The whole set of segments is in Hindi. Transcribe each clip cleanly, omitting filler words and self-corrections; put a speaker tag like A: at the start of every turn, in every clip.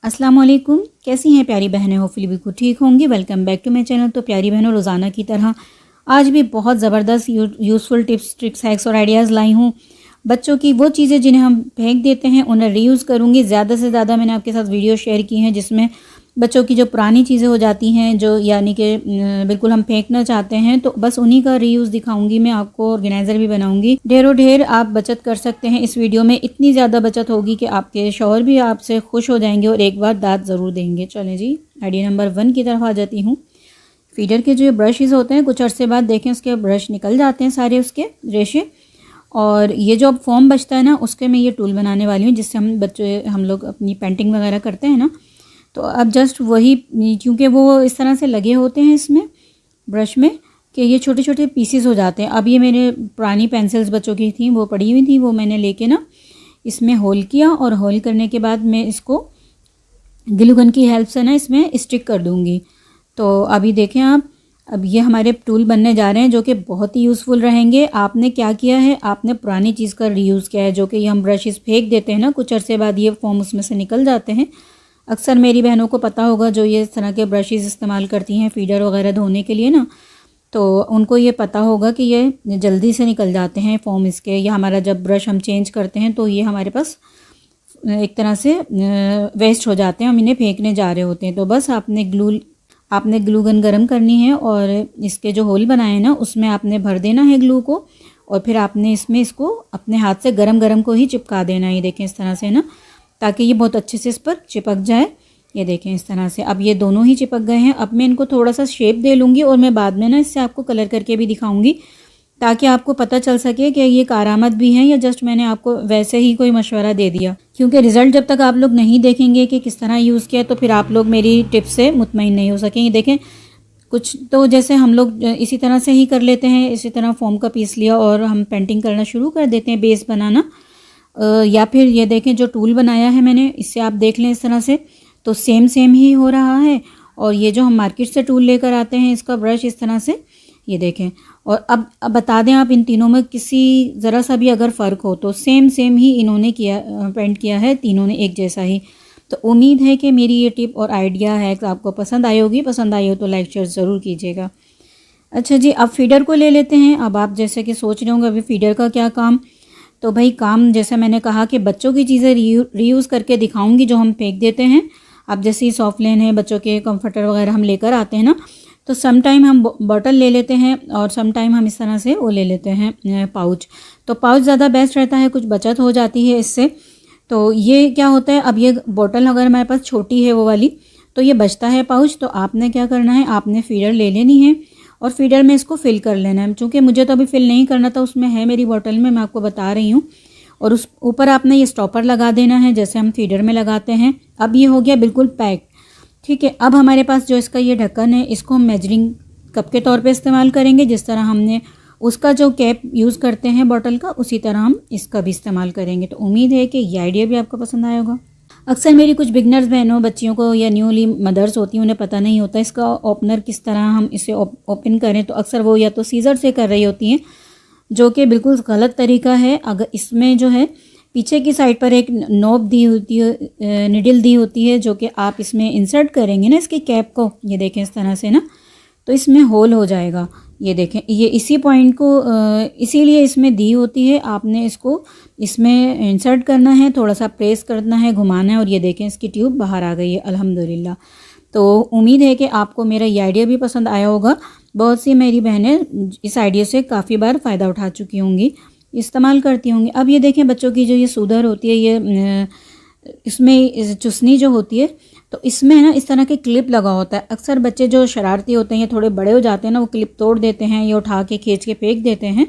A: अस्सलाम वालेकुम, कैसी हैं प्यारी बहनें? होपफुली बिल्कुल ठीक होंगी। Welcome back to my channel. तो प्यारी बहनों, रोज़ाना की तरह आज भी बहुत ज़बरदस्त यूज़फुल टिप्स, ट्रिक्स, हैक्स और आइडियाज़ लाई हूँ। बच्चों की वो चीज़ें जिन्हें हम फेंक देते हैं उन्हें रीयूज़ करूँगी। ज़्यादा से ज़्यादा मैंने आपके साथ वीडियो शेयर की हैं जिसमें बच्चों की जो पुरानी चीज़ें हो जाती हैं, जो यानी कि बिल्कुल हम फेंकना चाहते हैं, तो बस उन्हीं का रीयूज़ दिखाऊंगी मैं आपको। ऑर्गेनाइज़र भी बनाऊंगी। ढेरों ढेर आप बचत कर सकते हैं इस वीडियो में। इतनी ज़्यादा बचत होगी कि आपके शौहर भी आपसे खुश हो जाएंगे और एक बार दाद ज़रूर देंगे। चलें जी, आइडिया नंबर 1 की तरफ आ जाती हूँ। फीडर के जो ब्रशेज़ होते हैं, कुछ अरसे बाद देखें उसके ब्रश निकल जाते हैं सारे उसके रेशे, और ये जो अब फॉर्म बचता है ना, उसके मैं ये टूल बनाने वाली हूँ जिससे हम लोग अपनी पेंटिंग वगैरह करते हैं ना। तो अब जस्ट वही, क्योंकि वो इस तरह से लगे होते हैं इसमें ब्रश में कि ये छोटे छोटे पीसेस हो जाते हैं। अब ये मेरे पुरानी पेंसिल्स बच्चों की थी, वो पड़ी हुई थी, वो मैंने लेके ना इसमें होल किया, और होल करने के बाद मैं इसको ग्लू गन की हेल्प से ना इसमें स्टिक कर दूँगी। तो अभी देखें आप, अब ये हमारे टूल बनने जा रहे हैं जो कि बहुत ही यूज़फुल रहेंगे। आपने क्या किया है, आपने पुरानी चीज़ का रीयूज़ किया है। जो कि हम ब्रशेस फेंक देते हैं ना, कुछ अरसे बाद ये फॉर्म उसमें से निकल जाते हैं। अक्सर मेरी बहनों को पता होगा जो ये इस तरह के ब्रशेस इस्तेमाल करती हैं फीडर वगैरह धोने के लिए ना, तो उनको ये पता होगा कि ये जल्दी से निकल जाते हैं फॉर्म इसके। या हमारा जब ब्रश हम चेंज करते हैं तो ये हमारे पास एक तरह से वेस्ट हो जाते हैं, हम इन्हें फेंकने जा रहे होते हैं। तो बस आपने ग्लू गन गर्म करनी है और इसके जो होल बनाए हैं ना उसमें आपने भर देना है ग्लू को, और फिर आपने इसको अपने हाथ से गरम गरम को ही चिपका देना है। ये देखें इस तरह से ना, ताकि ये बहुत अच्छे से इस पर चिपक जाए। ये देखें इस तरह से, अब ये दोनों ही चिपक गए हैं। अब मैं इनको थोड़ा सा शेप दे लूँगी और मैं बाद में ना इससे आपको कलर करके भी दिखाऊंगी, ताकि आपको पता चल सके कि ये कारआमद भी हैं या जस्ट मैंने आपको वैसे ही कोई मशवरा दे दिया। क्योंकि रिज़ल्ट जब तक आप लोग नहीं देखेंगे कि किस तरह यूज़ किया, तो फिर आप लोग मेरी टिप से मुतमईन नहीं हो सकेंगे। देखें, कुछ तो जैसे हम लोग इसी तरह से ही कर लेते हैं, इसी तरह फोम का पीस लिया और हम पेंटिंग करना शुरू कर देते हैं, बेस बनाना। या फिर ये देखें जो टूल बनाया है मैंने, इससे आप देख लें इस तरह से, तो सेम ही हो रहा है। और ये जो हम मार्केट से टूल लेकर आते हैं, इसका ब्रश इस तरह से, ये देखें। और अब बता दें आप, इन तीनों में किसी ज़रा सा भी अगर फ़र्क हो तो सेम ही इन्होंने किया, पेंट किया है, तीनों ने एक जैसा ही। तो उम्मीद है कि मेरी ये टिप और आइडिया है कि आपको पसंद आई होगी। पसंद आई हो तो लाइक शेयर ज़रूर कीजिएगा। अच्छा जी, अब फीडर को ले लेते हैं। अब आप जैसे कि सोच रहे होंगे अभी फीडर का क्या काम, तो भाई काम जैसे मैंने कहा कि बच्चों की चीज़ें रीयूज़ करके दिखाऊंगी जो हम फेंक देते हैं। अब जैसे ही सॉफ्ट लेन है, बच्चों के कंफर्टर वगैरह हम लेकर आते हैं ना, तो सम टाइम हम बॉटल ले लेते हैं और सम टाइम हम इस तरह से वो ले लेते हैं पाउच। तो पाउच ज़्यादा बेस्ट रहता है, कुछ बचत हो जाती है इससे। तो ये क्या होता है, अब ये बॉटल अगर हमारे पास छोटी है वो वाली, तो ये बचता है पाउच। तो आपने क्या करना है, आपने फीडर ले लेनी है और फीडर में इसको फिल कर लेना है। चूँकि मुझे तो अभी फिल नहीं करना था, उसमें है मेरी बॉटल में, मैं आपको बता रही हूँ। और उस ऊपर आपने ये स्टॉपर लगा देना है जैसे हम फीडर में लगाते हैं। अब ये हो गया बिल्कुल पैक, ठीक है। अब हमारे पास जो इसका ये ढक्कन है, इसको हम मेजरिंग कप के तौर पे इस्तेमाल करेंगे। जिस तरह हमने उसका जो कैप यूज़ करते हैं बॉटल का, उसी तरह हम इसका भी इस्तेमाल करेंगे। तो उम्मीद है कि ये आइडिया भी आपको पसंद आया होगा। अक्सर मेरी कुछ बिगनर्स बहनों, बच्चियों को या न्यूली मदर्स होती हैं, उन्हें पता नहीं होता इसका ओपनर किस तरह हम इसे ओपन करें। तो अक्सर वो या तो सीज़र से कर रही होती हैं, जो कि बिल्कुल गलत तरीका है। अगर इसमें जो है पीछे की साइड पर एक नोब दी होती है, निडल दी होती है, जो कि आप इसमें इंसर्ट करेंगे ना इसकी कैप को, ये देखें इस तरह से ना, तो इसमें होल हो जाएगा। ये देखें, ये इसी पॉइंट को इसीलिए इसमें दी होती है। आपने इसको इसमें इंसर्ट करना है, थोड़ा सा प्रेस करना है, घुमाना है, और ये देखें इसकी ट्यूब बाहर आ गई है अल्हम्दुलिल्लाह। तो उम्मीद है कि आपको मेरा ये आइडिया भी पसंद आया होगा। बहुत सी मेरी बहनें इस आइडिया से काफ़ी बार फ़ायदा उठा चुकी होंगी, इस्तेमाल करती होंगी। अब ये देखें, बच्चों की जो ये सूदर होती है, ये इसमें चुसनी जो होती है, तो इसमें ना इस तरह के क्लिप लगा होता है। अक्सर बच्चे जो शरारती होते हैं या थोड़े बड़े हो जाते हैं ना, वो क्लिप तोड़ देते हैं या उठा के खींच के फेंक देते हैं।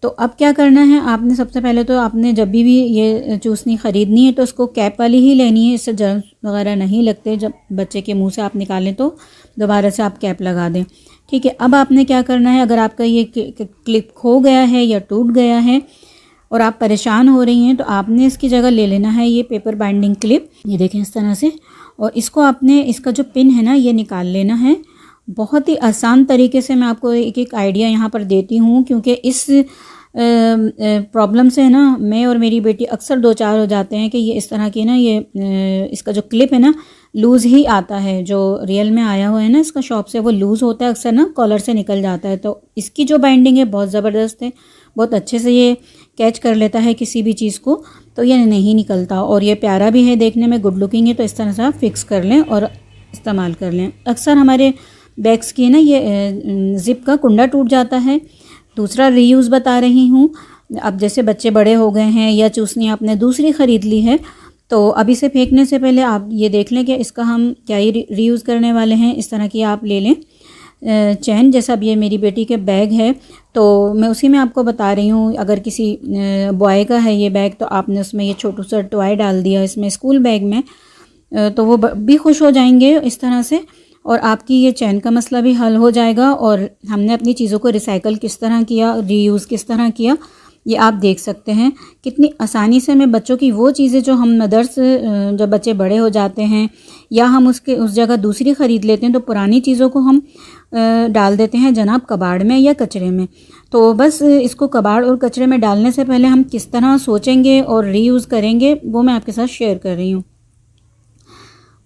A: तो अब क्या करना है, आपने सबसे पहले तो आपने जब भी ये चूसनी ख़रीदनी है तो उसको कैप वाली ही लेनी है, इससे जर्म वगैरह नहीं लगते। जब बच्चे के मुंह से आप निकालें तो दोबारा से आप कैप लगा दें, ठीक है। अब आपने क्या करना है, अगर आपका ये क्लिप खो गया है या टूट गया है और आप परेशान हो रही हैं, तो आपने इसकी जगह ले लेना है ये पेपर बाइंडिंग क्लिप। ये देखें इस तरह से, और इसको आपने, इसका जो पिन है ना, ये निकाल लेना है। बहुत ही आसान तरीके से मैं आपको एक एक आइडिया यहाँ पर देती हूँ, क्योंकि इस प्रॉब्लम से ना मैं और मेरी बेटी अक्सर दो चार हो जाते हैं कि ये इस तरह की ना ये इसका जो क्लिप है ना लूज़ ही आता है, जो रियल में आया हुआ है ना इसका शॉप से, वो लूज़ होता है, अक्सर ना कॉलर से निकल जाता है। तो इसकी जो बाइंडिंग है बहुत ज़बरदस्त है, बहुत अच्छे से ये कैच कर लेता है किसी भी चीज़ को, तो ये नहीं निकलता। और ये प्यारा भी है, देखने में गुड लुकिंग है। तो इस तरह से आप फिक्स कर लें और इस्तेमाल कर लें। अक्सर हमारे बैग्स की ना ये ज़िप का कुंडा टूट जाता है। दूसरा रीयूज़ बता रही हूँ, अब जैसे बच्चे बड़े हो गए हैं या चूसनी आपने दूसरी ख़रीद ली है, तो अब इसे फेंकने से पहले आप ये देख लें कि इसका हम क्या ही रीयूज़ करने वाले हैं। इस तरह की आप ले लें चैन, जैसा अब ये मेरी बेटी के बैग है तो मैं उसी में आपको बता रही हूँ। अगर किसी बॉय का है ये बैग तो आपने उसमें ये छोटू सा टॉय डाल दिया इसमें स्कूल बैग में, तो वो भी खुश हो जाएंगे इस तरह से, और आपकी ये चैन का मसला भी हल हो जाएगा। और हमने अपनी चीज़ों को रिसाइकल किस तरह किया, रीयूज़ किस तरह किया, ये आप देख सकते हैं कितनी आसानी से। मैं बच्चों की वो चीज़ें जो हम मदर्स जब बच्चे बड़े हो जाते हैं या हम उस जगह दूसरी ख़रीद लेते हैं, तो पुरानी चीज़ों को हम डाल देते हैं जनाब कबाड़ में या कचरे में। तो बस इसको कबाड़ और कचरे में डालने से पहले हम किस तरह सोचेंगे और रीयूज़ करेंगे वो मैं आपके साथ शेयर कर रही हूँ।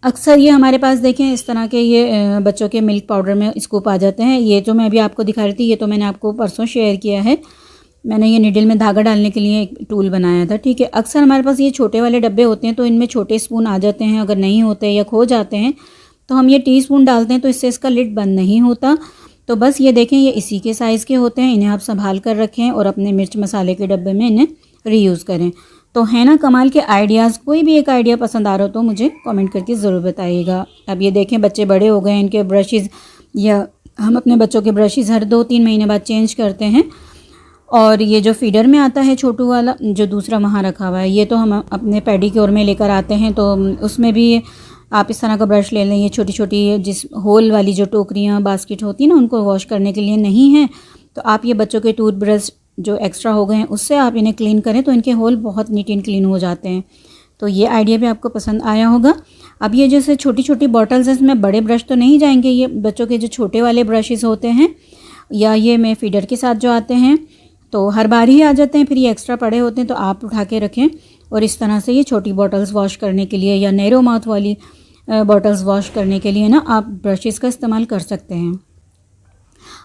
A: अक्सर ये हमारे पास देखें इस तरह के ये बच्चों के मिल्क पाउडर में स्कूप आ जाते हैं। ये जो मैं अभी आपको दिखा रही थी ये तो मैंने आपको परसों शेयर किया है। मैंने ये निडल में धागा डालने के लिए एक टूल बनाया था, ठीक है। अक्सर हमारे पास ये छोटे वाले डब्बे होते हैं तो इनमें छोटे स्पून आ जाते हैं, अगर नहीं होते या खो जाते हैं तो हम ये टीस्पून डालते हैं तो इससे इसका लिड बंद नहीं होता। तो बस ये देखें ये इसी के साइज़ के होते हैं, इन्हें आप संभाल कर रखें और अपने मिर्च मसाले के डब्बे में इन्हें रीयूज़ करें। तो है ना कमाल के आइडियाज़। कोई भी एक आइडिया पसंद आ रहा हो तो मुझे कमेंट करके ज़रूर बताइएगा। अब ये देखें बच्चे बड़े हो गए हैं, इनके ब्रशेज़ या हम अपने बच्चों के ब्रशेज़ हर 2-3 महीने बाद चेंज करते हैं। और ये जो फीडर में आता है छोटू वाला जो दूसरा वहाँ रखा हुआ है, ये तो हम अपने पेडिक्योर में लेकर आते हैं, तो उसमें भी आप इस तरह का ब्रश ले लें। ये छोटी छोटी जिस होल वाली जो टोकरियाँ बास्केट होती है ना उनको वॉश करने के लिए नहीं है, तो आप ये बच्चों के टूथब्रश जो एक्स्ट्रा हो गए हैं उससे आप इन्हें क्लीन करें तो इनके होल बहुत नीट एंड क्लीन हो जाते हैं। तो ये आइडिया भी आपको पसंद आया होगा। अब ये जैसे छोटी छोटी बॉटल्स हैं, इसमें बड़े ब्रश तो नहीं जाएंगे, ये बच्चों के जो छोटे वाले ब्रशेज़ होते हैं या ये मैं फीडर के साथ जो आते हैं तो हर बार ही आ जाते हैं, फिर ये एक्स्ट्रा पड़े होते हैं तो आप उठा के रखें। और इस तरह से ये छोटी बॉटल्स वॉश करने के लिए या नैरो माउथ वाली बॉटल्स वॉश करने के लिए ना आप ब्रशेज़ का इस्तेमाल कर सकते हैं।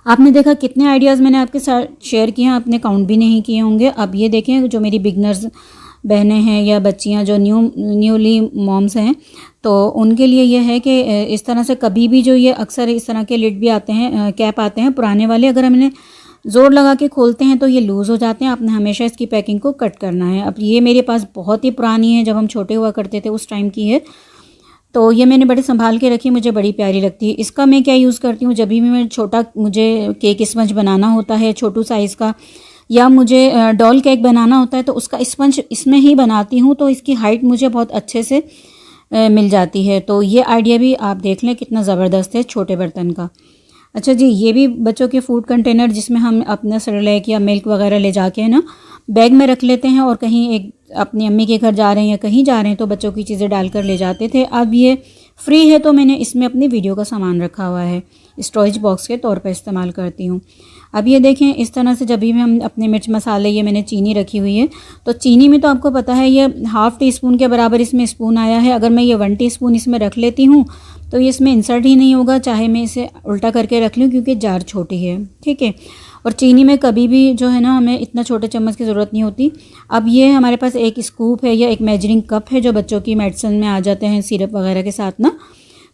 A: आपने देखा कितने आइडियाज़ मैंने आपके साथ शेयर किए हैं, आपने काउंट भी नहीं किए होंगे। अब ये देखें जो मेरी बिगनर्स बहनें हैं या बच्चियां जो न्यूली मॉम्स हैं, तो उनके लिए ये है कि इस तरह से कभी भी जो ये अक्सर इस तरह के लिड भी आते हैं, कैप आते हैं पुराने वाले, अगर हम इन्हें ज़ोर लगा के खोलते हैं तो ये लूज़ हो जाते हैं। आपने हमेशा इसकी पैकिंग को कट करना है। अब ये मेरे पास बहुत ही पुरानी है, जब हम छोटे हुआ करते थे उस टाइम की है, तो ये मैंने बड़े संभाल के रखी, मुझे बड़ी प्यारी लगती है। इसका मैं क्या यूज़ करती हूँ, जब भी मैं मुझे केक स्पंज बनाना होता है छोटू साइज़ का, या मुझे डॉल केक बनाना होता है तो उसका स्पंज इसमें ही बनाती हूँ, तो इसकी हाइट मुझे बहुत अच्छे से मिल जाती है। तो ये आइडिया भी आप देख लें कितना ज़बरदस्त है छोटे बर्तन का। अच्छा जी, ये भी बच्चों के फूड कंटेनर जिसमें हम अपना सेरेलैक या मिल्क वगैरह ले जाके ना बैग में रख लेते हैं और कहीं एक अपनी अम्मी के घर जा रहे हैं या कहीं जा रहे हैं तो बच्चों की चीज़ें डालकर ले जाते थे। अब ये फ्री है तो मैंने इसमें अपनी वीडियो का सामान रखा हुआ है, स्टोरेज बॉक्स के तौर पर इस्तेमाल करती हूँ। अब ये देखें इस तरह से जब भी हम अपने मिर्च मसाले, ये मैंने चीनी रखी हुई है, तो चीनी में तो आपको पता है ये ½ टीस्पून के बराबर इसमें स्पून आया है। अगर मैं ये 1 टीस्पून इसमें रख लेती हूँ तो ये इसमें इंसर्ट ही नहीं होगा, चाहे मैं इसे उल्टा करके रख लूँ क्योंकि जार छोटी है, ठीक है। और चीनी में कभी भी जो है ना हमें इतना छोटे चम्मच की ज़रूरत नहीं होती। अब ये हमारे पास एक स्कूप है या एक मेजरिंग कप है जो बच्चों की मेडिसिन में आ जाते हैं सिरप वगैरह के साथ ना,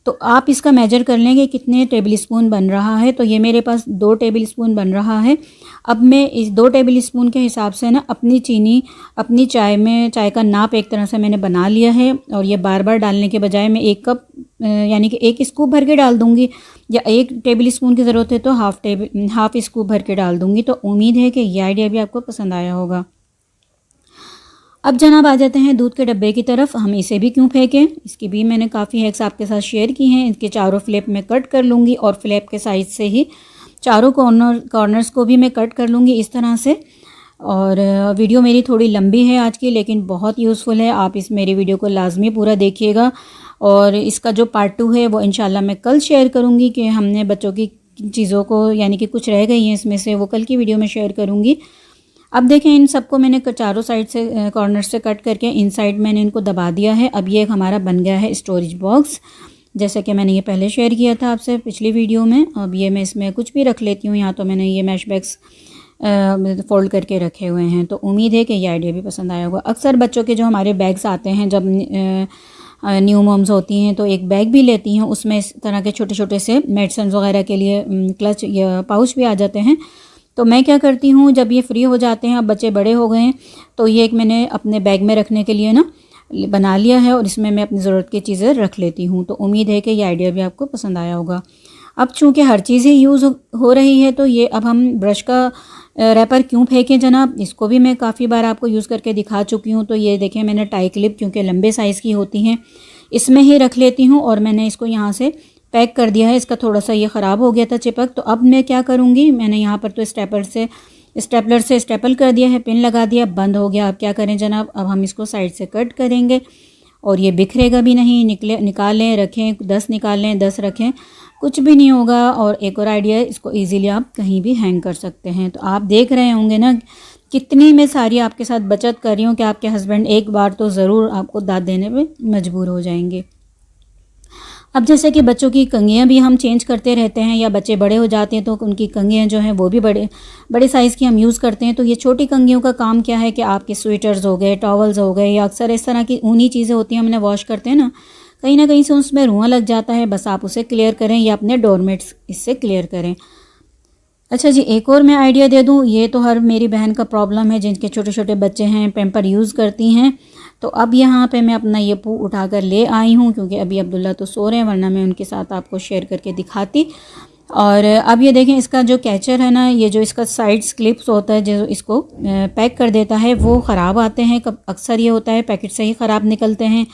A: तो आप इसका मेजर कर लेंगे कितने टेबल स्पून बन रहा है। तो ये मेरे पास 2 टेबल स्पून बन रहा है। अब मैं इस 2 टेबल स्पून के हिसाब से ना अपनी चीनी अपनी चाय का नाप एक तरह से मैंने बना लिया है। और ये बार बार डालने के बजाय मैं 1 कप यानी कि 1 स्कूप भर के डाल दूँगी, या 1 टेबल स्पून की ज़रूरत है तो हाफ स्कूप भर के डाल दूँगी। तो उम्मीद है कि ये आइडिया भी आपको पसंद आया होगा। अब जनाब आ जाते हैं दूध के डब्बे की तरफ। हम इसे भी क्यों फेंकें, इसकी भी मैंने काफ़ी हैक्स आपके साथ शेयर की हैं। इसके चारों फ्लैप में कट कर लूँगी और फ्लैप के साइज़ से ही चारों कॉर्नर्स को भी मैं कट कर लूँगी इस तरह से। और वीडियो मेरी थोड़ी लंबी है आज की, लेकिन बहुत यूज़फुल है। आप इस मेरी वीडियो को लाजमी पूरा देखिएगा और इसका जो पार्ट 2 है वो इंशाल्लाह मैं कल शेयर करूँगी कि हमने बच्चों की चीज़ों को यानी कि कुछ रह गई हैं इसमें से, वो कल की वीडियो में शेयर करूँगी। अब देखें इन सबको मैंने चारों साइड से कॉर्नर से कट करके इन साइड मैंने इनको दबा दिया है। अब ये एक हमारा बन गया है स्टोरेज बॉक्स, जैसे कि मैंने ये पहले शेयर किया था आपसे पिछली वीडियो में। अब ये मैं इसमें कुछ भी रख लेती हूँ। यहाँ तो मैंने ये मैश बैग्स फ़ोल्ड करके रखे हुए हैं। तो उम्मीद है कि ये आइडिया भी पसंद आया होगा। अक्सर बच्चों के जो हमारे बैग्स आते हैं, जब न्यू मॉम्स होती हैं तो एक बैग भी लेती हैं, उसमें इस तरह के छोटे छोटे से मेडिसिन वगैरह के लिए क्लच या पाउच भी आ जाते हैं। तो मैं क्या करती हूँ, जब ये फ्री हो जाते हैं, अब बच्चे बड़े हो गए हैं, तो ये एक मैंने अपने बैग में रखने के लिए ना बना लिया है और इसमें मैं अपनी ज़रूरत की चीज़ें रख लेती हूँ। तो उम्मीद है कि ये आइडिया भी आपको पसंद आया होगा। अब चूँकि हर चीज़ ही यूज़ हो रही है, तो ये अब हम ब्रश का रैपर क्यों फेंकें जनाब, इसको भी मैं काफ़ी बार आपको यूज़ करके दिखा चुकी हूँ। तो ये देखें, मैंने टाई क्लिप क्योंकि लंबे साइज़ की होती हैं, इसमें ही रख लेती हूँ और मैंने इसको यहाँ से पैक कर दिया है। इसका थोड़ा सा ये ख़राब हो गया था चिपक। तो अब मैं क्या करूँगी, मैंने यहाँ पर तो स्टेपलर से स्टेपल कर दिया है, पिन लगा दिया, बंद हो गया। अब क्या करें जनाब, अब हम इसको साइड से कट करेंगे और ये बिखरेगा भी नहीं। निकालें, रखें, 10 निकालें, 10 रखें, कुछ भी नहीं होगा। और एक और आइडिया है, इसको ईज़िली आप कहीं भी हैंग कर सकते हैं। तो आप देख रहे होंगे ना कितनी मैं सारी आपके साथ बचत कर रही हूँ कि आपके हस्बैंड एक बार तो ज़रूर आपको दाद देने में मजबूर हो जाएंगे। अब जैसे कि बच्चों की कंघियाँ भी हम चेंज करते रहते हैं, या बच्चे बड़े हो जाते हैं तो उनकी कंघियाँ जो हैं वो भी बड़े साइज़ की हम यूज़ करते हैं। तो ये छोटी कंघियों का काम क्या है कि आपके स्वेटर्स हो गए, टॉवल्स हो गए, या अक्सर इस तरह की ऊनी चीज़ें होती हैं, हमने वॉश करते हैं ना कहीं से उसमें रुआं लग जाता है, बस आप उसे क्लियर करें या अपने डोरमेट्स इससे क्लियर करें। अच्छा जी, एक और मैं आइडिया दे दूं, ये तो हर मेरी बहन का प्रॉब्लम है जिनके छोटे छोटे बच्चे हैं, पैम्पर यूज़ करती हैं। तो अब यहाँ पे मैं अपना ये पू उठाकर ले आई हूँ, क्योंकि अभी अब्दुल्ला तो सो रहे हैं, वरना मैं उनके साथ आपको शेयर करके दिखाती। और अब ये देखें, इसका जो कैचर है ना, ये जो इसका साइड क्लिप्स होता है जो इसको पैक कर देता है, वो ख़राब आते हैं। अक्सर ये होता है पैकेट से ही ख़राब निकलते हैं,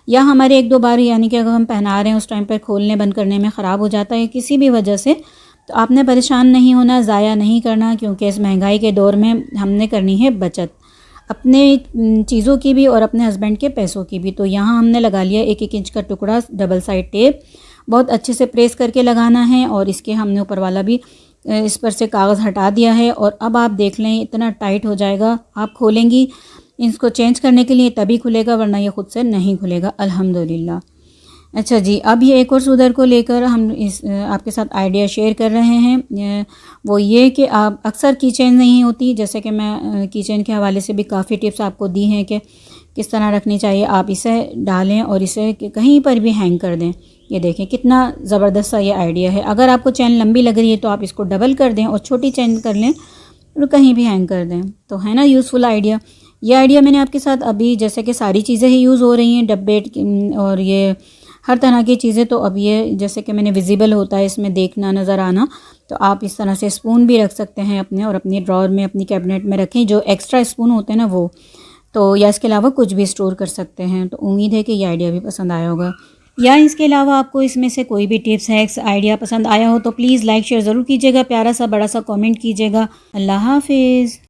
A: या हमारे 1-2 बार यानी कि अगर हम पहना रहे हैं उस टाइम पर खोलने बंद करने में ख़राब हो जाता है किसी भी वजह से। तो आपने परेशान नहीं होना, ज़ाया नहीं करना, क्योंकि इस महंगाई के दौर में हमने करनी है बचत, अपने चीज़ों की भी और अपने हस्बैंड के पैसों की भी। तो यहाँ हमने लगा लिया 1-1 इंच का टुकड़ा डबल साइड टेप, बहुत अच्छे से प्रेस करके लगाना है। और इसके हमने ऊपर वाला भी इस पर से कागज़ हटा दिया है। और अब आप देख लें, इतना टाइट हो जाएगा, आप खोलेंगी इसको चेंज करने के लिए तभी खुलेगा, वरना ये ख़ुद से नहीं खुलेगा अल्हम्दुलिल्लाह। अच्छा जी, अब ये एक और सूदर को लेकर हम आपके साथ आइडिया शेयर कर रहे हैं। वो ये कि आप अक्सर कीचेन नहीं होती, जैसे कि मैं कीचेन के हवाले से भी काफ़ी टिप्स आपको दी हैं कि किस तरह रखनी चाहिए। आप इसे डालें और इसे कहीं पर भी हैंग कर दें। ये देखें कितना ज़बरदस्त सा ये आइडिया है। अगर आपको चैन लंबी लग रही है तो आप इसको डबल कर दें और छोटी चैन कर लें और कहीं भी हैंग कर दें। तो है ना यूज़फुल आइडिया। ये आइडिया मैंने आपके साथ अभी, जैसे कि सारी चीज़ें ही यूज़ हो रही हैं, डब्बे और ये हर तरह की चीज़ें। तो अब ये जैसे कि मैंने विजिबल होता है इसमें देखना, नज़र आना, तो आप इस तरह से स्पून भी रख सकते हैं अपने, और अपनी ड्रॉर में, अपनी कैबिनेट में रखें, जो एक्स्ट्रा स्पून होते हैं ना वो। तो या इसके अलावा कुछ भी स्टोर कर सकते हैं। तो उम्मीद है कि ये आइडिया भी पसंद आया होगा। या इसके अलावा आपको इसमें से कोई भी टिप्स हैक्स आइडिया पसंद आया हो तो प्लीज़ लाइक शेयर ज़रूर कीजिएगा, प्यारा सा बड़ा सा कमेंट कीजिएगा। अल्लाह हाफिज़।